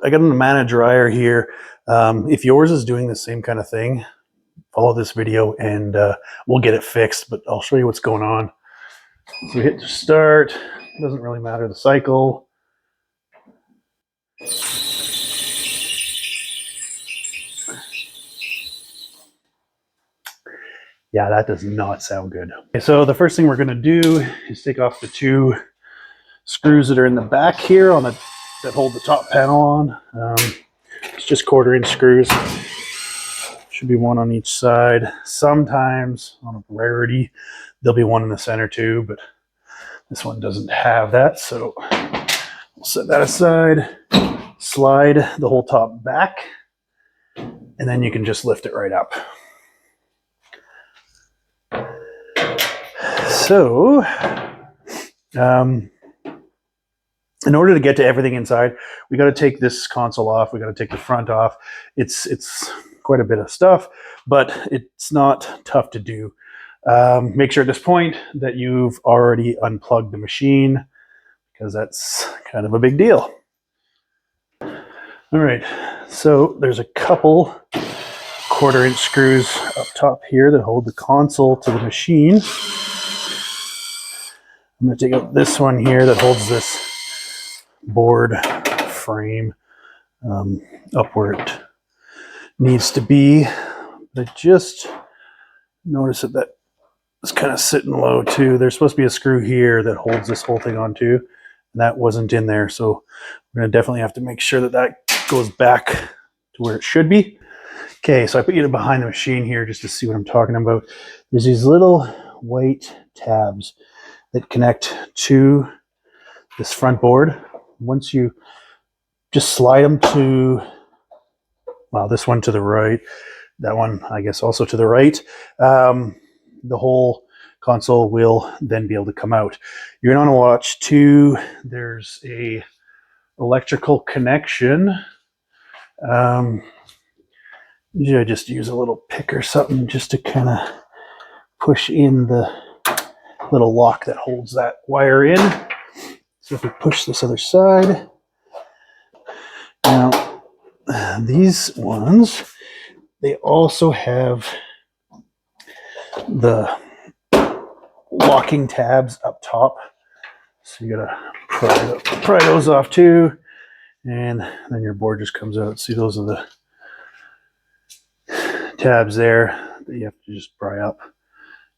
I got an Amana dryer here. If yours is doing the same kind of thing, follow this video and we'll get it fixed, but I'll show you what's going on. So we hit start, doesn't really matter the cycle. Yeah, that does not sound good. Okay, so the first thing we're gonna do is take off the 2 screws that are in the back here on that hold the top panel on. It's just 1/4 inch screws. Should be 1 on each side. Sometimes, on a rarity, there'll be 1 in the center too, but this one doesn't have that, so we'll set that aside. Slide the whole top back, and then you can just lift it right up. So, in order to get to everything inside, we got to take this console off. We got to take the front off. It's quite a bit of stuff, but it's not tough to do. Make sure at this point that you've already unplugged the machine, because that's kind of a big deal. All right, so there's a couple 1/4 inch screws up top here that hold the console to the machine. I'm going to take out this one here that holds this board frame up where it needs to be. But just notice that it's kind of sitting low too. There's supposed to be a screw here that holds this whole thing on too, and that wasn't in there. So we're going to definitely have to make sure that that goes back to where it should be. Okay, so I put you behind the machine here just to see what I'm talking about. There's these little white tabs that connect to this front board. Once you just slide them to, well, this one to the right, that one I guess also to the right, the whole console will then be able to come out. You're going to want to watch too, there's a electrical connection. Usually I just use a little pick or something just to kind of push in the little lock that holds that wire in. So if we push this other side, now these ones, they also have the locking tabs up top. So you gotta pry those off too, and then your board just comes out. See, those are the tabs there that you have to just pry up,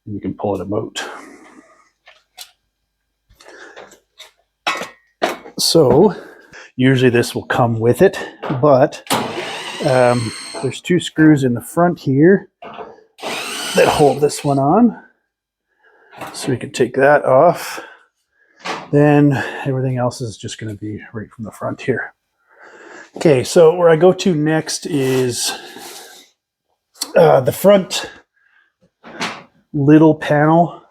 and you can pull it out. So usually this will come with it, but there's 2 screws in the front here that hold this one on. So we can take that off. Then everything else is just going to be right from the front here. Okay, so where I go to next is the front little panel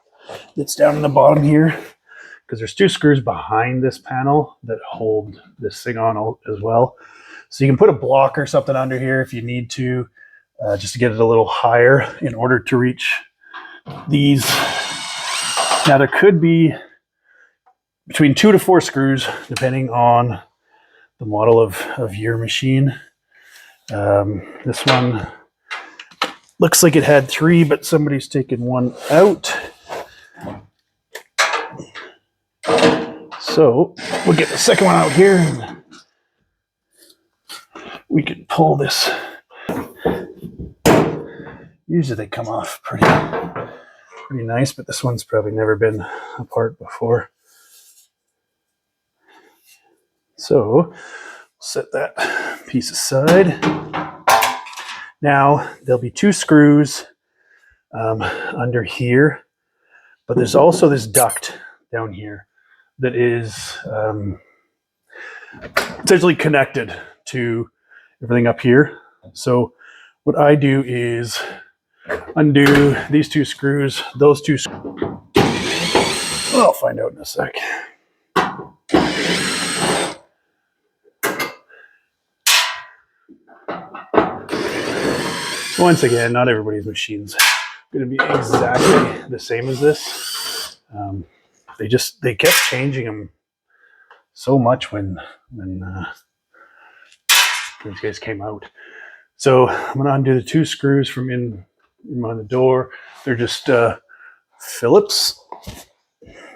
that's down in the bottom here, because there's 2 screws behind this panel that hold this thing on as well. So you can put a block or something under here if you need to, just to get it a little higher in order to reach these. Now there could be between 2 to 4 screws, depending on the model of your machine. This one looks like it had 3, but somebody's taken 1 out. So we'll get the second one out here, and we can pull this. Usually they come off pretty nice, but this one's probably never been apart before. So set that piece aside. Now there'll be 2 screws under here, but there's also this duct down here that is essentially connected to everything up here. So what I do is undo these 2 screws, those 2 screws. I'll find out in a sec. Once again, not everybody's machine's going to be exactly the same as this. They kept changing them so much when These guys came out. So I'm going to undo the 2 screws from in on the door. They're just Phillips.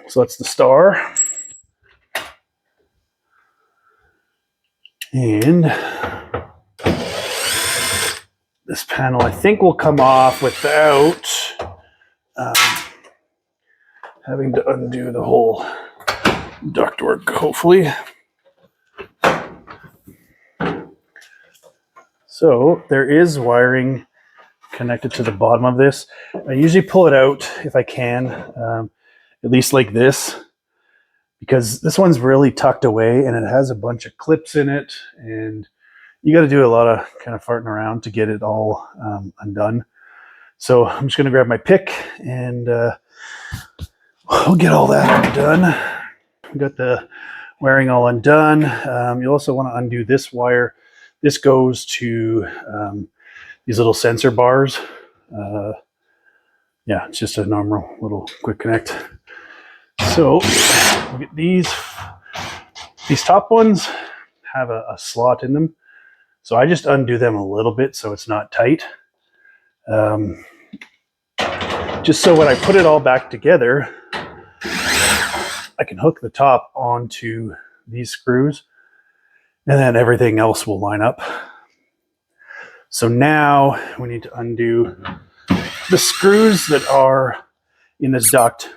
So that's the star. And this panel, I think, will come off without having to undo the whole ductwork, hopefully. So there is wiring connected to the bottom of this. I usually pull it out if I can, at least like this, because this one's really tucked away and it has a bunch of clips in it, and you got to do a lot of kind of farting around to get it all undone. So I'm just going to grab my pick and I'll get all that undone. We got the wiring all undone. You also want to undo this wire. This goes to these little sensor bars. Yeah, it's just a normal little quick connect. So we'll get these top ones have a slot in them. So I just undo them a little bit so it's not tight. Just so when I put it all back together, I can hook the top onto these screws and then everything else will line up. So now we need to undo the screws that are in this duct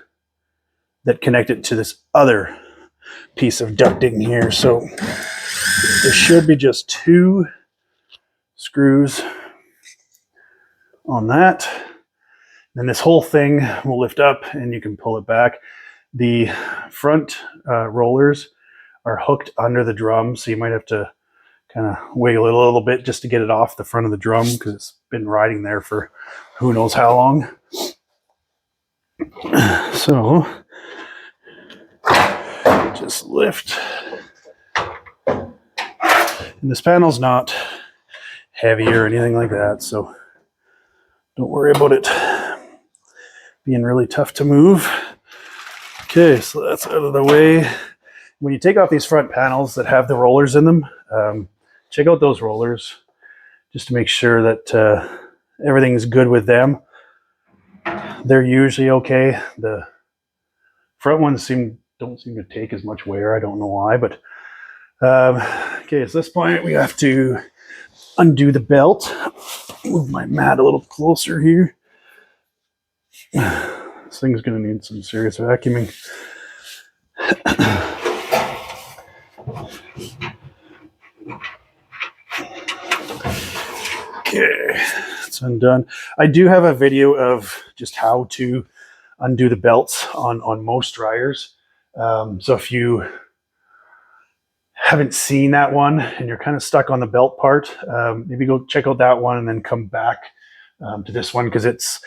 that connect it to this other piece of ducting here. So there should be just 2 screws on that. Then this whole thing will lift up and you can pull it back. The front rollers are hooked under the drum, so you might have to kind of wiggle it a little bit just to get it off the front of the drum because it's been riding there for who knows how long. So just lift. And this panel's not heavy or anything like that, so don't worry about it being really tough to move. Okay, so that's out of the way. When you take off these front panels that have the rollers in them, check out those rollers just to make sure that everything's good with them. They're usually okay. The front ones don't seem to take as much wear. I don't know why, but okay, so at this point we have to undo the belt. Move my mat a little closer here. This thing's going to need some serious vacuuming. Okay, it's undone. I do have a video of just how to undo the belts on most dryers. So if you haven't seen that one and you're kind of stuck on the belt part, maybe go check out that one and then come back to this one, because it's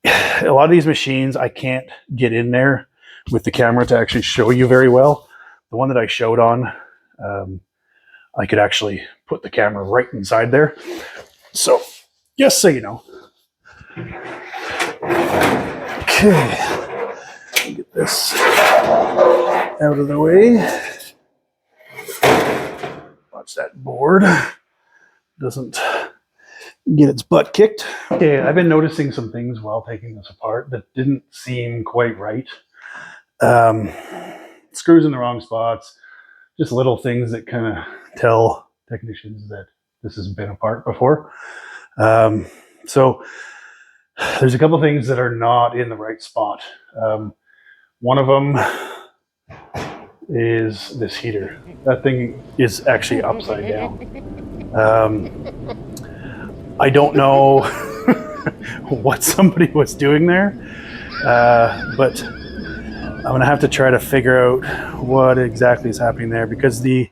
a lot of these machines I can't get in there with the camera to actually show you very well. The one that I showed on, I could actually put the camera right inside there. So just so you know. Okay, get this out of the way. Watch that board doesn't get its butt kicked. Okay, I've been noticing some things while taking this apart that didn't seem quite right. Screws in the wrong spots, just little things that kind of tell technicians that this has been apart before. So there's a couple things that are not in the right spot. One of them is this heater. That thing is actually upside down. I don't know what somebody was doing there, but I'm gonna have to try to figure out what exactly is happening there, because the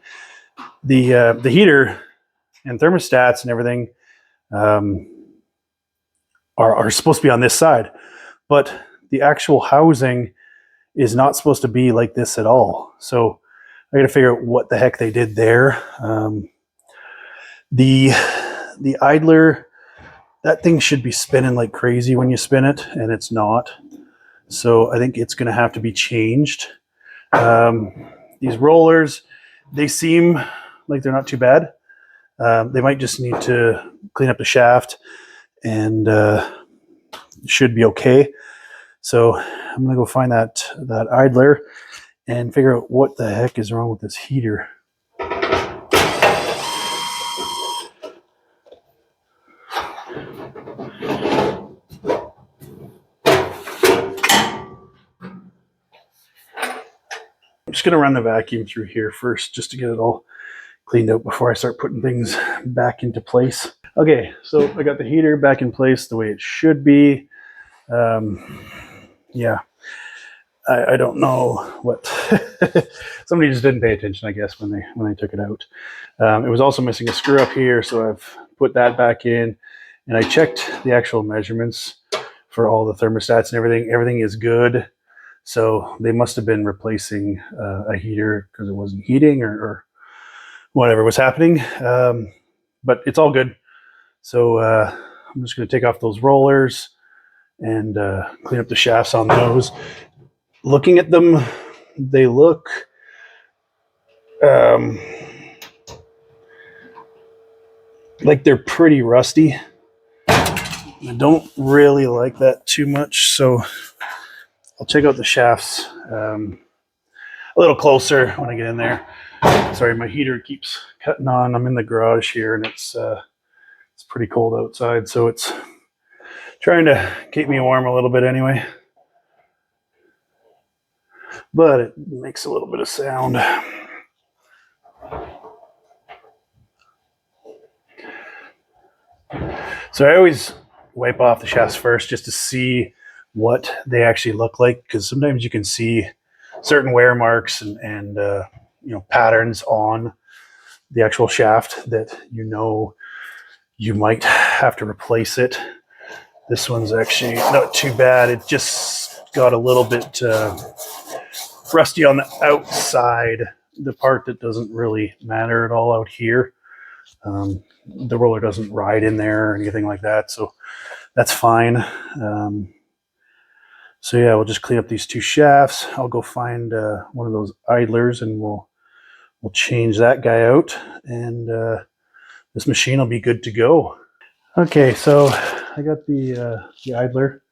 heater and thermostats and everything are supposed to be on this side, but the actual housing is not supposed to be like this at all. So I got to figure out what the heck they did there. The idler, that thing should be spinning like crazy when you spin it, and it's not. So I think it's going to have to be changed. These rollers, they seem like they're not too bad. They might just need to clean up the shaft, and should be okay. So I'm gonna go find that idler and figure out what the heck is wrong with this heater. I'm just gonna run the vacuum through here first just to get it all cleaned out before I start putting things back into place. Okay, so I got the heater back in place the way it should be. Yeah, I don't know what somebody just didn't pay attention, I guess, when they took it out. It was also missing a screw up here, so I've put that back in, and I checked the actual measurements for all the thermostats and everything. Everything is good, so they must have been replacing a heater because it wasn't heating or whatever was happening. But it's all good. So I'm just going to take off those rollers and clean up the shafts on those. Looking at them, they look like they're pretty rusty. I don't really like that too much, so I'll check out the shafts a little closer when I get in there. Sorry, my heater keeps cutting on. I'm in the garage here, and it's pretty cold outside, so it's trying to keep me warm a little bit anyway. But it makes a little bit of sound. So I always wipe off the shafts first just to see what they actually look like, because sometimes you can see certain wear marks and patterns on the actual shaft that you might have to replace it. This one's actually not too bad. It just got a little bit rusty on the outside, the part that doesn't really matter at all out here. The roller doesn't ride in there or anything like that, so that's fine. So yeah, we'll just clean up these two shafts. I'll go find one of those idlers, and we'll change that guy out, and this machine will be good to go. Okay, so I got the idler.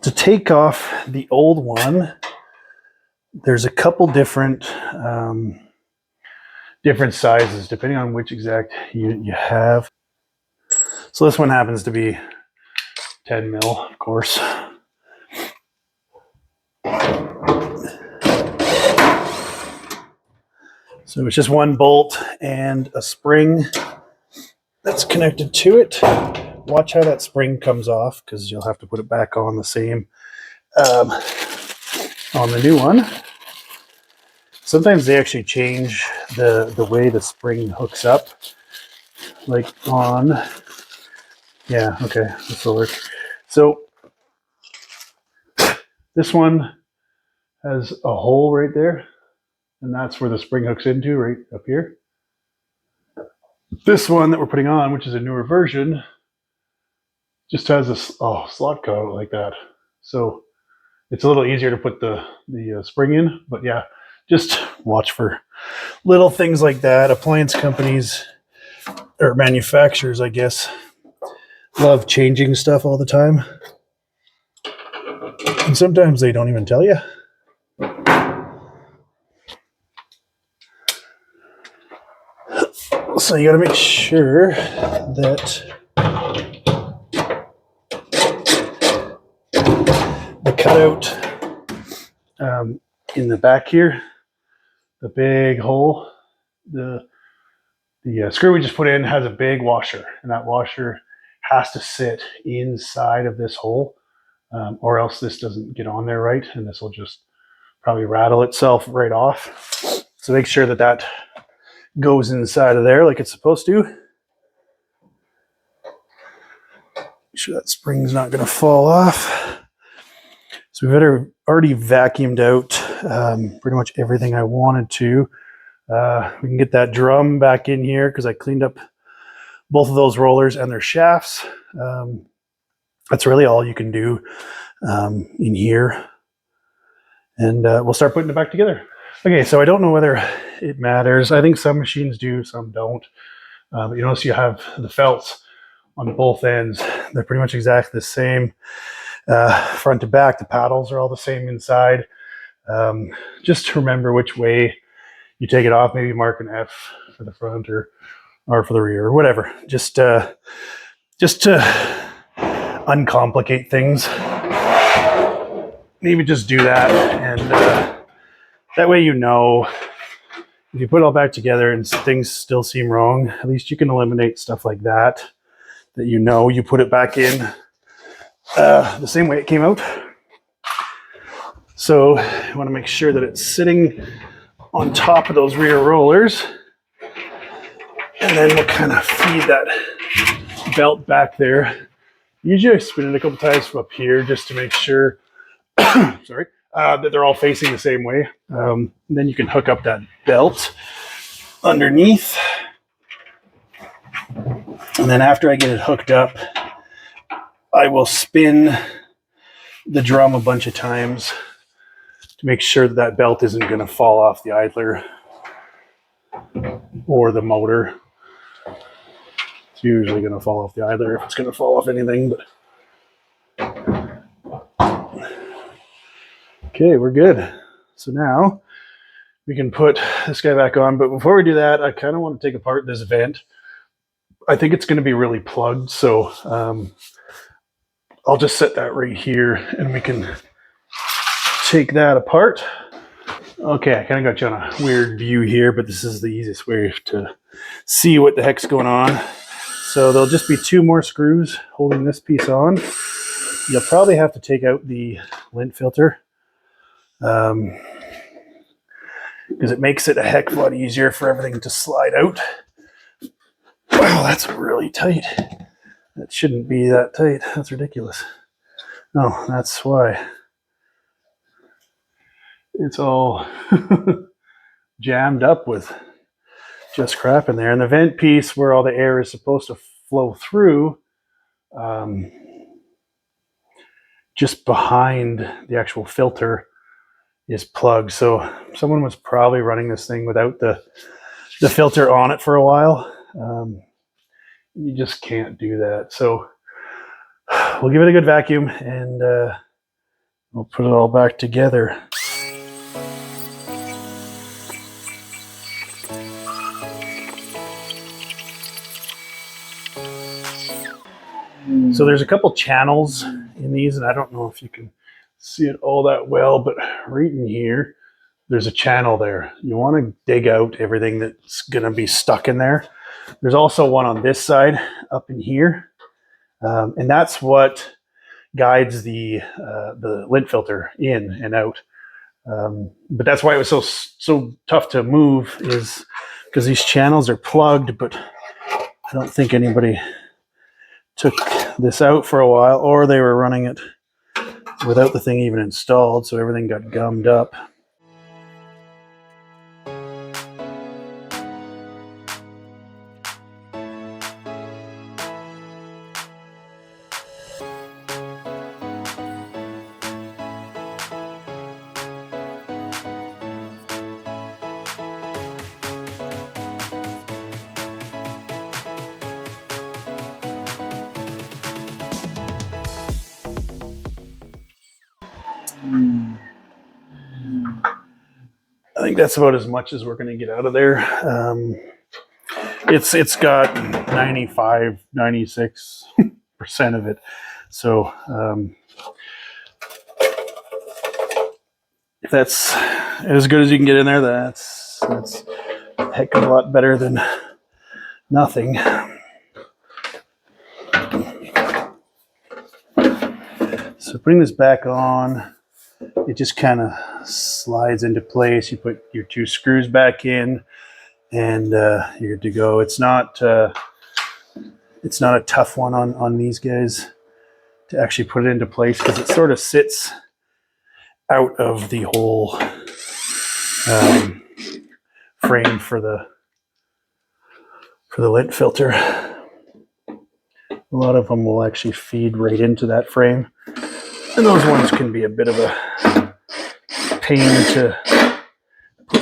To take off the old one, there's a couple different sizes depending on which exact unit you have. So this one happens to be 10 mil, of course. So it's just one bolt and a spring that's connected to it. Watch how that spring comes off, because you'll have to put it back on the same on the new one. Sometimes they actually change the way the spring hooks up. Like on, yeah, okay, this will work. So this one has a hole right there, and that's where the spring hooks into, right up here. This one that we're putting on, which is a newer version, just has a slot cut like that. So it's a little easier to put the spring in, but yeah, just watch for little things like that. Appliance companies, or manufacturers, I guess, love changing stuff all the time. And sometimes they don't even tell you. So you got to make sure that the cutout in the back here, the big hole, the screw we just put in has a big washer, and that washer has to sit inside of this hole, or else this doesn't get on there right, and this will just probably rattle itself right off. So make sure that that goes inside of there like it's supposed to. Make sure that spring's not going to fall off. So we've already vacuumed out pretty much everything I wanted to. We can get that drum back in here because I cleaned up both of those rollers and their shafts. That's really all you can do in here. And we'll start putting it back together. Okay, so I don't know whether it matters. I think some machines do, some don't. But you notice you have the felts on both ends. They're pretty much exactly the same. Front to back, the paddles are all the same inside. Just remember which way you take it off. Maybe mark an F for the front or for the rear or whatever. Just to uncomplicate things. Maybe just do that, and that way you know if you put it all back together and things still seem wrong, at least you can eliminate stuff like that you know you put it back in the same way it came out. So you want to make sure that it's sitting on top of those rear rollers, and then we'll kind of feed that belt back there. Usually I spin it a couple times from up here just to make sure sorry, that they're all facing the same way. Then you can hook up that belt underneath. And then after I get it hooked up, I will spin the drum a bunch of times to make sure that that belt isn't going to fall off the idler or the motor. It's usually going to fall off the idler if it's going to fall off anything, but okay, we're good. So now we can put this guy back on. But before we do that, I kind of want to take apart this vent. I think it's going to be really plugged. So I'll just set that right here and we can take that apart. Okay, I kind of got you on a weird view here, but this is the easiest way to see what the heck's going on. So there'll just be 2 more screws holding this piece on. You'll probably have to take out the lint filter, because it makes it a heck of a lot easier for everything to slide out. Wow, that's really tight. That shouldn't be that tight. That's ridiculous. No, that's why. It's all jammed up with just crap in there. And the vent piece where all the air is supposed to flow through, just behind the actual filter, is plugged. So someone was probably running this thing without the filter on it for a while. You just can't do that. So we'll give it a good vacuum and we'll put it all back together. So there's a couple channels in these, and I don't know if you can see it all that well, but right in here, there's a channel there. You want to dig out everything that's going to be stuck in there. There's also one on this side up in here, and that's what guides the lint filter in and out. But that's why it was so tough to move, is because these channels are plugged, but I don't think anybody took this out for a while, or they were running it without the thing even installed, so everything got gummed up. I think that's about as much as we're going to get out of there. It's got 96% of it. So if that's as good as you can get in there, that's a heck of a lot better than nothing. So putting this back on, it just kind of slides into place. You put your 2 screws back in, and you're good to go. It's not a tough one on these guys to actually put it into place, because it sort of sits out of the whole frame for the lint filter. A lot of them will actually feed right into that frame, and those ones can be a bit of a pain to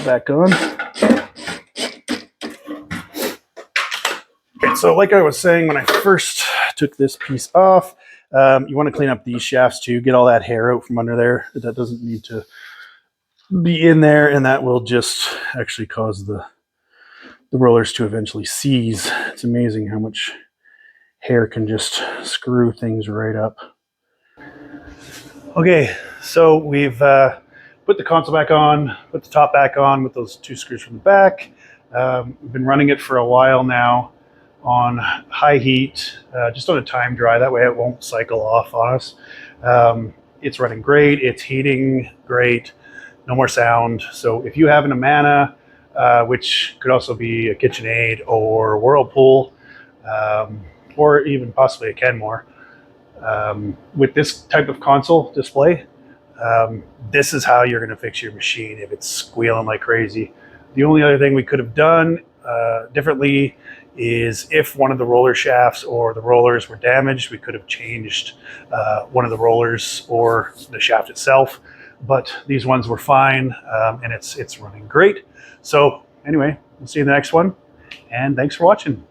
it back on. Okay, so like I was saying when I first took this piece off, you want to clean up these shafts too, get all that hair out from under there. That doesn't need to be in there, and that will just actually cause the rollers to eventually seize. It's amazing how much hair can just screw things right up. Okay, so we've put the console back on, put the top back on with those 2 screws from the back. We've been running it for a while now on high heat, just on a time dry. That way it won't cycle off on us. It's running great. It's heating great. No more sound. So if you have an Amana, which could also be a KitchenAid or Whirlpool, or even possibly a Kenmore, with this type of console display, this is how you're going to fix your machine if it's squealing like crazy. The only other thing we could have done differently is if one of the roller shafts or the rollers were damaged, we could have changed one of the rollers or the shaft itself. But these ones were fine, and it's running great. So anyway, we'll see you in the next one, and thanks for watching.